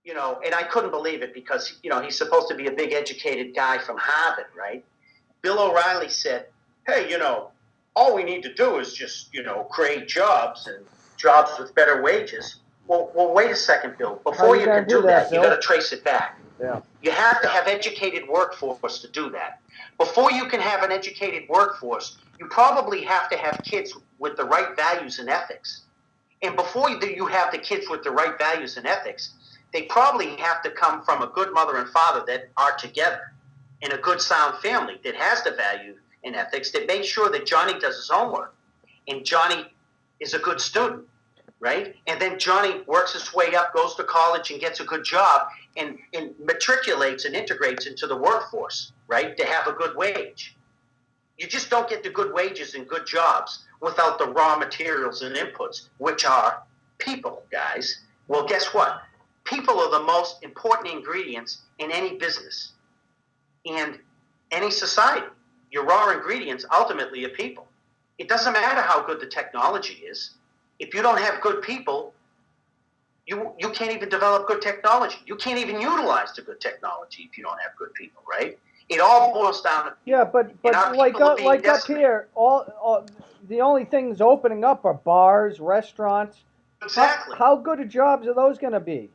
and I couldn't believe it because, he's supposed to be a big educated guy from Harvard, right? Bill O'Reilly said, hey, all we need to do is just, create jobs and jobs with better wages. Well, wait a second, Bill. Before you can do that, you got to trace it back. Yeah. You have to have educated workforce to do that. Before you can have an educated workforce, you probably have to have kids with the right values and ethics. And before you have the kids with the right values and ethics, they probably have to come from a good mother and father that are together in a good, sound family that has the value and ethics, that makes sure that Johnny does his homework and Johnny is a good student, right? And then Johnny works his way up, goes to college and gets a good job and matriculates and integrates into the workforce, right, to have a good wage. You just don't get the good wages and good jobs without the raw materials and inputs, which are people, guys. Well, guess what? People are the most important ingredients in any business and any society. Your raw ingredients ultimately are people. It doesn't matter how good the technology is. If you don't have good people, you can't even develop good technology. You can't even utilize the good technology if you don't have good people, right? It all boils down to people. Yeah, but like up here, all the only things opening up are bars, restaurants. Exactly. How good of jobs are those going to be?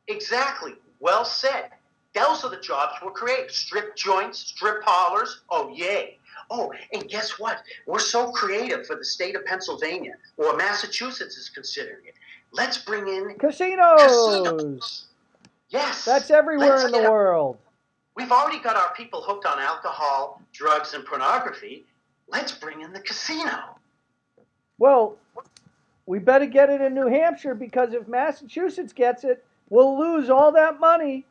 Exactly. Well said. Those are the jobs we're creating. Strip joints, strip parlors. Oh, yay. Oh, and guess what? We're so creative for the state of Pennsylvania, or Massachusetts is considering it. Let's bring in casinos. Yes. That's everywhere in the world. We've already got our people hooked on alcohol, drugs, and pornography. Let's bring in the casino. Well, we better get it in New Hampshire, because if Massachusetts gets it, we'll lose all that money.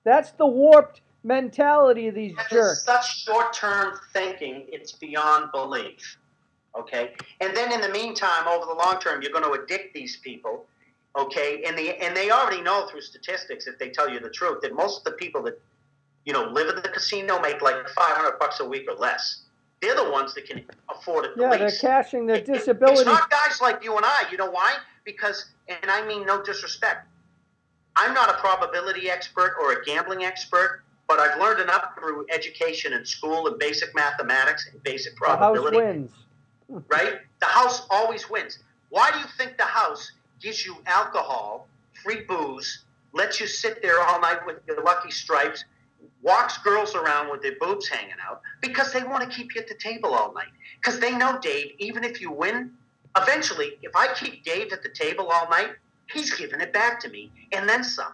That's the warped mentality of these jerks. Such short-term thinking, it's beyond belief. Okay? And then in the meantime, over the long term, you're going to addict these people. Okay? And they already know through statistics, if they tell you the truth, that most of the people that live in the casino make like $500 a week or less. They're the ones that can afford it the least. Yeah, they're cashing their disability. It's not guys like you and I. You know why? Because, and I mean no disrespect, I'm not a probability expert or a gambling expert, but I've learned enough through education in school and basic mathematics and basic probability. The house wins. Right? The house always wins. Why do you think the house gives you alcohol, free booze, lets you sit there all night with your Lucky Stripes, walks girls around with their boobs hanging out? Because they want to keep you at the table all night. Because they know, Dave, even if you win, eventually, if I keep Dave at the table all night, he's giving it back to me, and then some.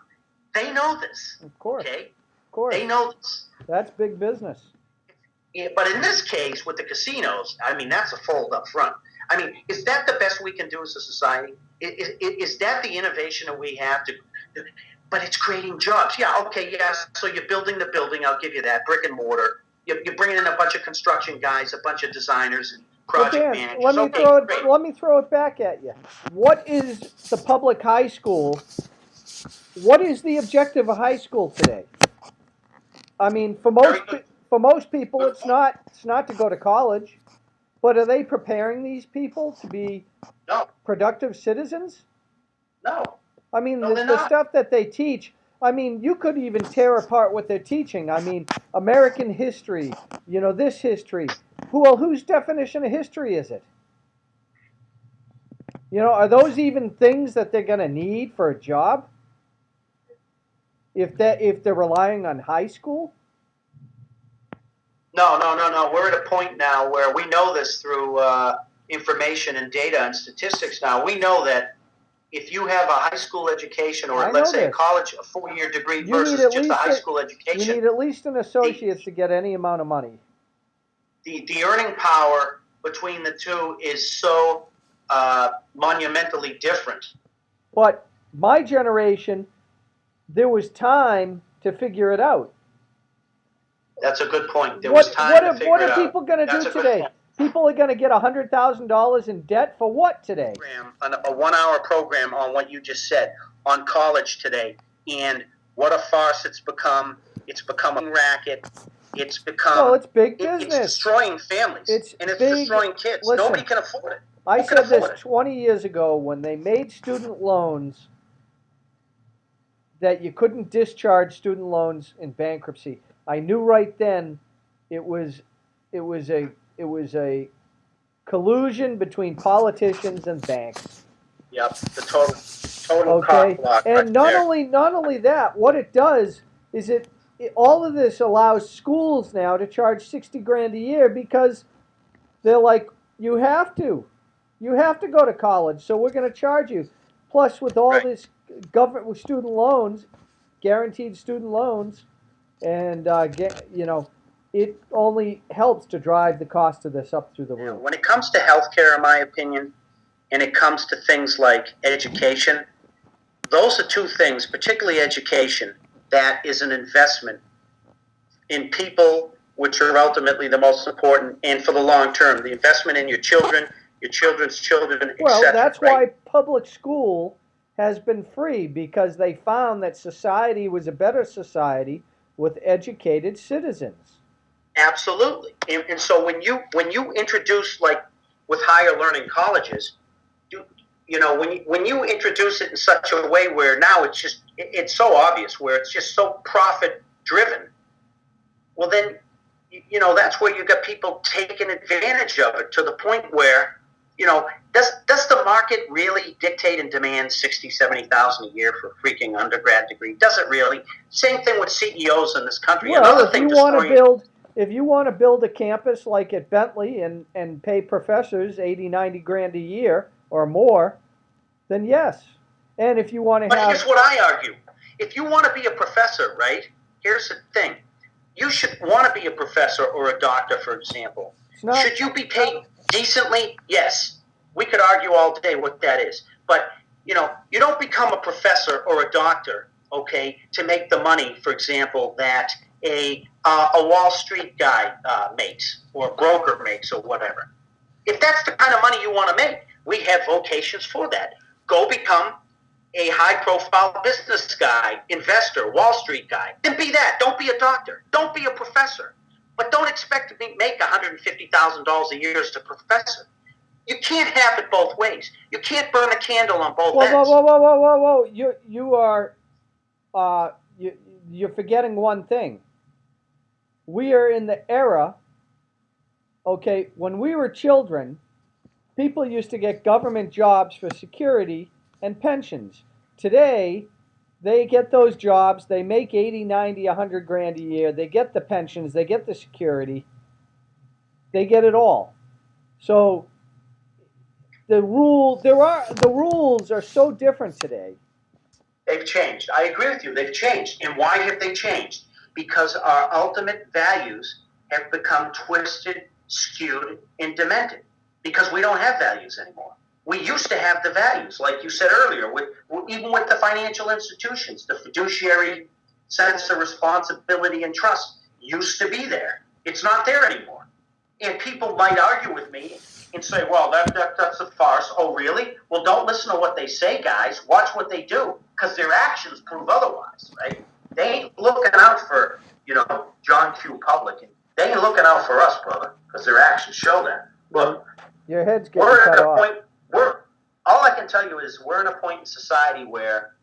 They know this. Of course. Okay? Of course. They know this. That's big business. Yeah, but in this case, with the casinos, I mean, that's a fold up front. I mean, is that the best we can do as a society? Is that the innovation that we have to? But it's creating jobs. Yeah, okay, yes. So you're building the building. I'll give you that. Brick and mortar. You're bringing in a bunch of construction guys, a bunch of designers, and project managers. Let me throw it back at you. What is the public high school? What is the objective of high school today? I mean, for most people, it's not to go to college. But are they preparing these people to be productive citizens? No. I mean, the stuff that they teach, I mean, you could even tear apart what they're teaching. I mean, American history, this history. Whose definition of history is it? Are those even things that they're going to need for a job? If they're relying on high school? No. We're at a point now where we know this through information and data and statistics now. We know that if you have a high school education, or let's say a college, a 4-year degree versus just a high school education. You need at least an associate's to get any amount of money. The earning power between the two is so monumentally different. But my generation, there was time to figure it out. That's a good point. There was time to figure it out. What are people going to do today? People are going to get $100,000 in debt for what today? A 1-hour program on what you just said on college today, and what a farce it's become. It's become a racket. It's become. Well, it's big business. It's destroying families. It's destroying kids. Listen, nobody can afford it. I said this 20 years ago when they made student loans. that you couldn't discharge student loans in bankruptcy. I knew right then it was it was a it was a collusion between politicians and banks. Yep, the total cock Okay, block right and not there. only not only that, what it does is all of this allows schools now to charge 60 grand a year because they're like, you have to go to college, so we're going to charge you. Plus, with all Right. this government with student loans, guaranteed student loans, and it only helps to drive the cost of this up through the roof. When it comes to healthcare, in my opinion, and it comes to things like education, those are two things, particularly education, that is an investment in people, which are ultimately the most important, and for the long term, the investment in your children, your children's children, Well, etc. that's right? why public school has been free, because they found that society was a better society with educated citizens. Absolutely. And so when you introduce, like with higher learning colleges, when you introduce it in such a way where now it's so obvious, where it's just so profit driven, well then that's where you got people taking advantage of it to the point where does the market really dictate and demand 60,000-70,000 a year for a freaking undergrad degree? Does it really? Same thing with CEOs in this country. Well, Another thing if you want to build a campus like at Bentley and pay professors 80, 90 grand a year or more, then yes. And if you want to But here's what I argue. If you want to be a professor, right, here's the thing. You should want to be a professor or a doctor, for example. Should you be paid decently? Yes. We could argue all day what that is. But, you don't become a professor or a doctor, okay, to make the money, for example, that a Wall Street guy makes or a broker makes or whatever. If that's the kind of money you want to make, we have vocations for that. Go become a high-profile business guy, investor, Wall Street guy. Then be that. Don't be a doctor. Don't be a professor. But don't expect to make $150,000 a year as a professor. You can't have it both ways. You can't burn a candle on both ends. Whoa! You're forgetting one thing. We are in the era. Okay, when we were children, people used to get government jobs for security and pensions. Today, they get those jobs, they make 80, 90, 100 grand a year, they get the pensions, they get the security, they get it all. So the rules are so different today. They've changed. I agree with you. They've changed. And why have they changed? Because our ultimate values have become twisted, skewed, and demented. Because we don't have values anymore. We used to have the values, like you said earlier, even with the financial institutions. The fiduciary sense of responsibility and trust used to be there. It's not there anymore. And people might argue with me and say, well, that's a farce. Oh, really? Well, don't listen to what they say, guys. Watch what they do, because their actions prove otherwise, right? They ain't looking out for, John Q. Public. They ain't looking out for us, brother, because their actions show that. Look, your head's getting cut off. All I can tell you is we're in a point in society where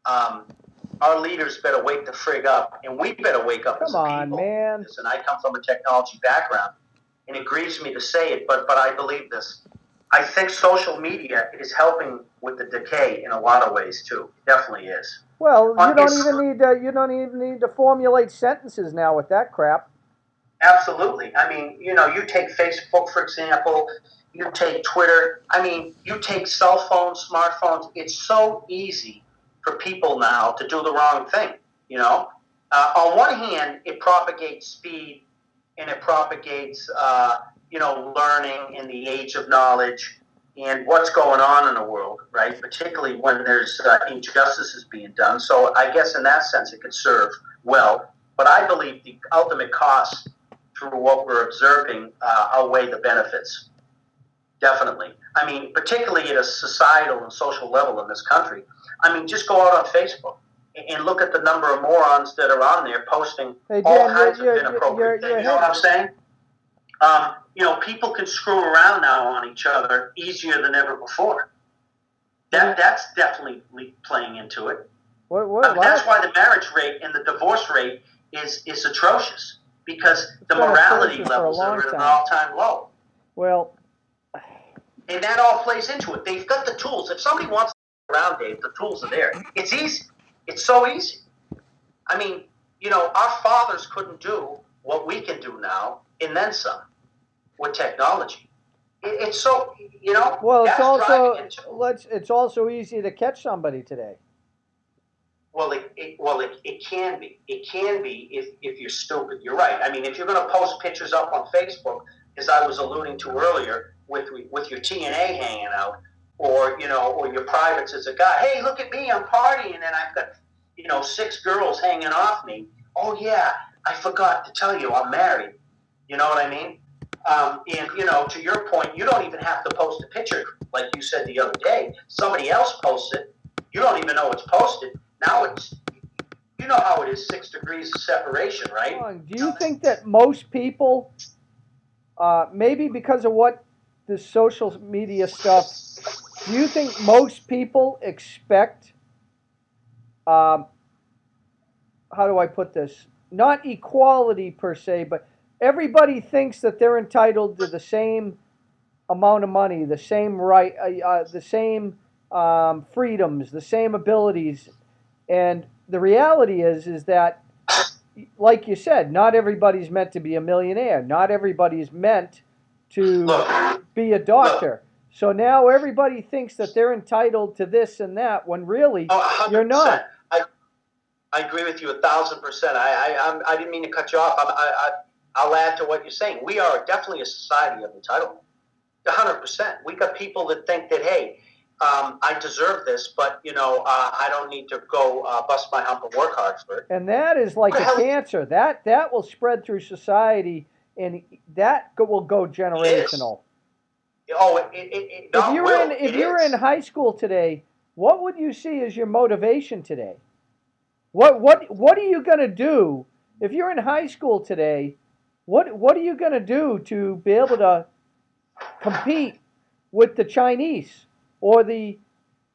our leaders better wake the frig up, and we better wake up as a people. Come on, man. And I come from a technology background, and it grieves me to say it, but I believe this. I think social media is helping with the decay in a lot of ways too. It definitely is. Well, you don't even need to formulate sentences now with that crap. Absolutely. I mean, you take Facebook, for example, you take Twitter. I mean, you take cell phones, smartphones. It's so easy for people now to do the wrong thing, On one hand, it propagates speed and it propagates, learning in the age of knowledge and what's going on in the world, right? Particularly when there's injustices being done. So I guess in that sense it could serve well. But I believe the ultimate costs through what we're observing outweigh the benefits. Definitely. I mean, particularly at a societal and social level in this country. I mean, just go out on Facebook and look at the number of morons that are on there posting all kinds of inappropriate things. You know what I'm saying? People can screw around now on each other easier than ever before. That's definitely playing into it. That's why the marriage rate and the divorce rate is atrocious, because the morality levels are at an all-time low. Well, and that all plays into it. They've got the tools. If somebody wants to around, Dave, the tools are there. It's easy. It's so easy. I mean, our fathers couldn't do what we can do now, and then some, with technology. It's so, Well, it's also easy to catch somebody today. Well, it can be. It can be if you're stupid. You're right. I mean, if you're going to post pictures up on Facebook, as I was alluding to earlier, with your TNA hanging out, or your privates as a guy. Hey, look at me, I'm partying, and I've got 6 girls hanging off me. Oh yeah, I forgot to tell you, I'm married. You know what I mean? And to your point, you don't even have to post a picture like you said the other day. Somebody else posts it. You don't even know it's posted. Now it's, how it is, 6 degrees of separation, right? Do you think that most people, maybe because of what the social media stuff, do you think most people expect, how do I put this? Not equality per se, but everybody thinks that they're entitled to the same amount of money, the same right, the same freedoms, the same abilities. And the reality is that, like you said, not everybody's meant to be a millionaire. Not everybody's meant to be a doctor. So now everybody thinks that they're entitled to this and that, when really you're not. I agree with you 1,000%. I didn't mean to cut you off. I'll add to what you're saying. We are definitely a society of entitlement. 100%. We got people that think that, hey, I deserve this, but I don't need to go bust my hump and work hard for it. And that is like a cancer. That will spread through society, and that will go generational. If you're in high school today, what would you see as your motivation today? What are you going to do if you're in high school today? What are you going to do to be able to compete with the Chinese or the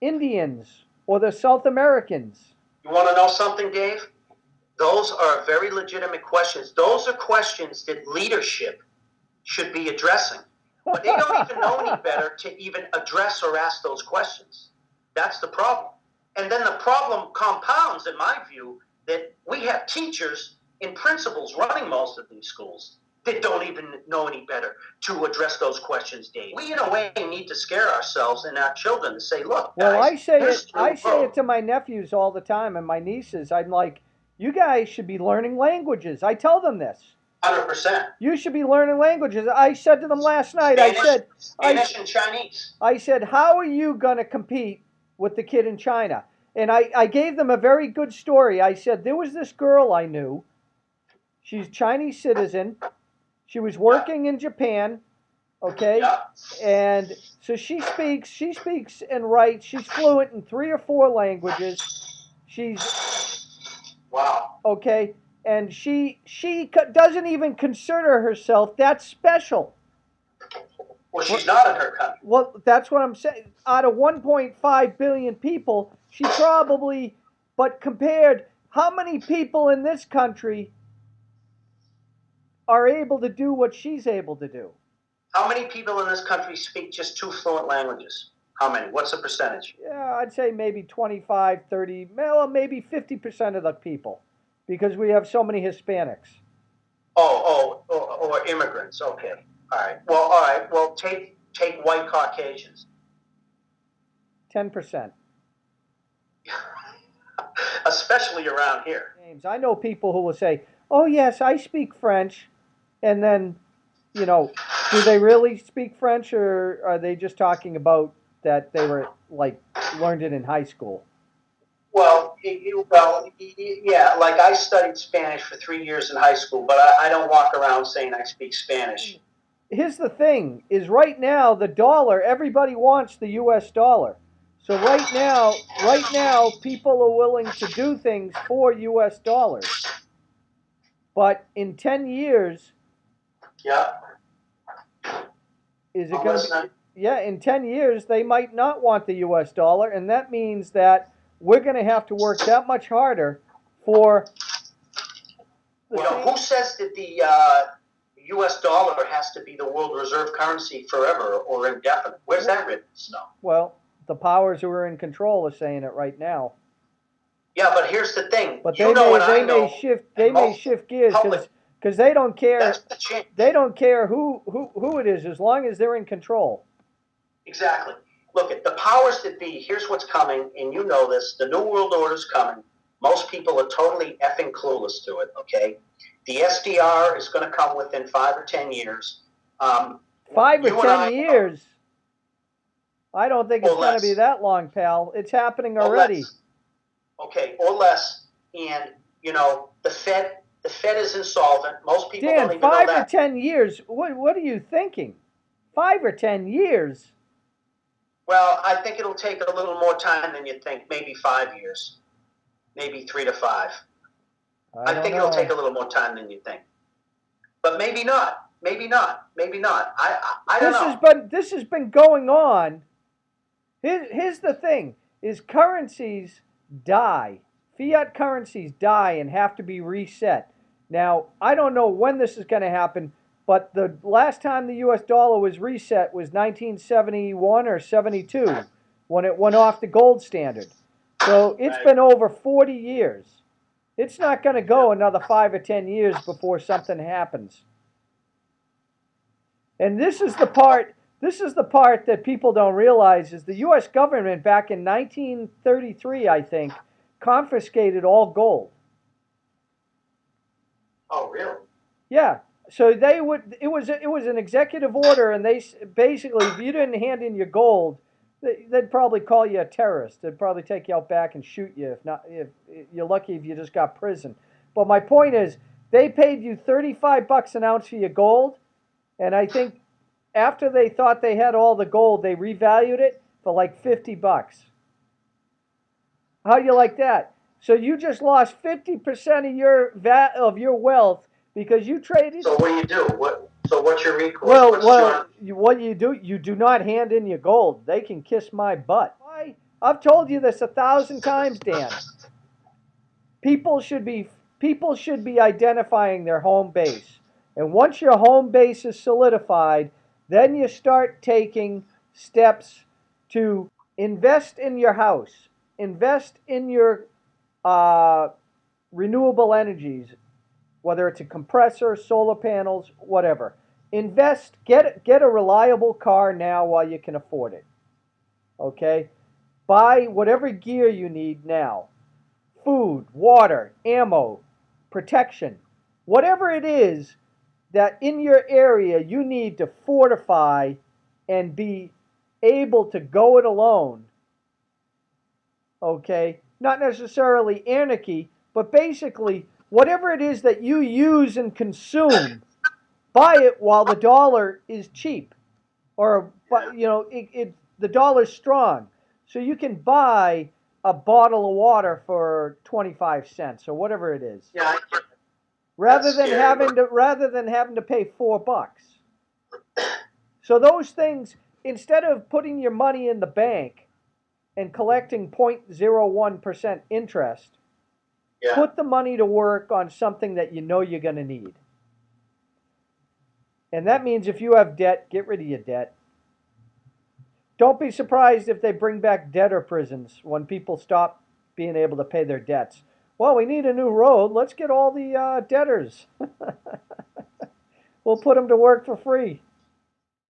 Indians or the South Americans? You want to know something, Dave? Those are very legitimate questions. Those are questions that leadership should be addressing. But they don't even know any better to even address or ask those questions. That's the problem. And then the problem compounds, in my view, that we have teachers and principals running most of these schools that don't even know any better to address those questions, Dave. We, in a way, need to scare ourselves and our children to say, look, well, guys, I say it to my nephews all the time and my nieces. I'm like, you guys should be learning languages. I tell them this. 100%. You should be learning languages. I said to them last night, Spanish and Chinese. I said, how are you going to compete with the kid in China? And I gave them a very good story. I said, there was this girl I knew. She's Chinese citizen. She was working in Japan, okay? Yeah. And so she speaks and writes. She's fluent in 3 or 4 languages. Wow. Okay, and she doesn't even consider herself that special. Well, she's not in her country. Well, that's what I'm saying. Out of 1.5 billion people, she probably, but compared, how many people in this country are able to do what she's able to do? How many people in this country speak just 2 fluent languages? How many? What's the percentage? Yeah, I'd say maybe 25, 30, well, maybe 50% of the people, because we have so many Hispanics. Or immigrants. Okay. All right. Well, take white Caucasians. 10%. Especially around here. I know people who will say, oh, yes, I speak French. And then, do they really speak French, or are they just talking about that they were, learned it in high school? Well, yeah, like I studied Spanish for 3 years in high school, but I don't walk around saying I speak Spanish. Here's the thing, is right now, the dollar, everybody wants the U.S. dollar. So right now, people are willing to do things for U.S. dollars. But in 10 years, yeah, is it going to be? Yeah, in 10 years, they might not want the U.S. dollar, and that means that we're going to have to work that much harder for the who says that the U.S. dollar has to be the world reserve currency forever or indefinite? Where's that written in stone? Well, the powers who are in control are saying it right now. Yeah, but here's the thing. But they may shift gears because they don't care. They don't care who it is as long as they're in control. Exactly. Look, at the powers that be, here's what's coming, and you know this. The New World Order's coming. Most people are totally effing clueless to it, okay? The SDR is going to come within 5 or 10 years. 5 or 10 years? I don't think it's going to be that long, pal. It's happening already. Okay, or less. And, you know, the Fed is insolvent. Most people don't even know that. 5 or 10 years? What are you thinking? 5 or 10 years? Well, I think it'll take a little more time than you think. Maybe 5 years. Maybe 3 to 5. I think it'll take a little more time than you think. But maybe not. Maybe not. Maybe not. I don't know. This has been going on. Here's the thing, is currencies die. Fiat currencies die and have to be reset. Now, I don't know when this is going to happen, but the last time the U.S. dollar was reset was 1971 or 72 when it went off the gold standard. So it's been over 40 years. It's not going to go another 5 or 10 years before something happens. And this is the part that people don't realize is the U.S. government back in 1933, I think, confiscated all gold. Oh, really? Yeah. So it was an executive order, and they basically, if you didn't hand in your gold, they'd probably call you a terrorist. They'd probably take you out back and shoot you if you're lucky if you just got prison. But my point is, they paid you $35 an ounce for your gold, and I think after they thought they had all the gold, they revalued it for like $50. How do you like that? So you just lost 50% of your wealth because you traded. So what do you do? So what's your recourse? What you do? You do not hand in your gold. They can kiss my butt. I've told you this 1,000 times, Dan. People should be identifying their home base, and once your home base is solidified, then you start taking steps to invest in your house, invest in your renewable energies, whether it's a compressor, solar panels, whatever. Invest, get a reliable car now while you can afford it. Okay? Buy whatever gear you need now. Food, water, ammo, protection. Whatever it is that in your area you need to fortify and be able to go it alone. Okay? Not necessarily anarchy, but basically whatever it is that you use and consume, buy it while the dollar is cheap, or the dollar's strong, so you can buy a bottle of water for 25 cents or whatever it is. Yeah. Rather than having to pay $4. So those things, instead of putting your money in the bank and collecting 0.01% interest. Yeah. Put the money to work on something that you know you're going to need. And that means if you have debt, get rid of your debt. Don't be surprised if they bring back debtor prisons when people stop being able to pay their debts. Well, we need a new road. Let's get all the debtors. We'll put them to work for free.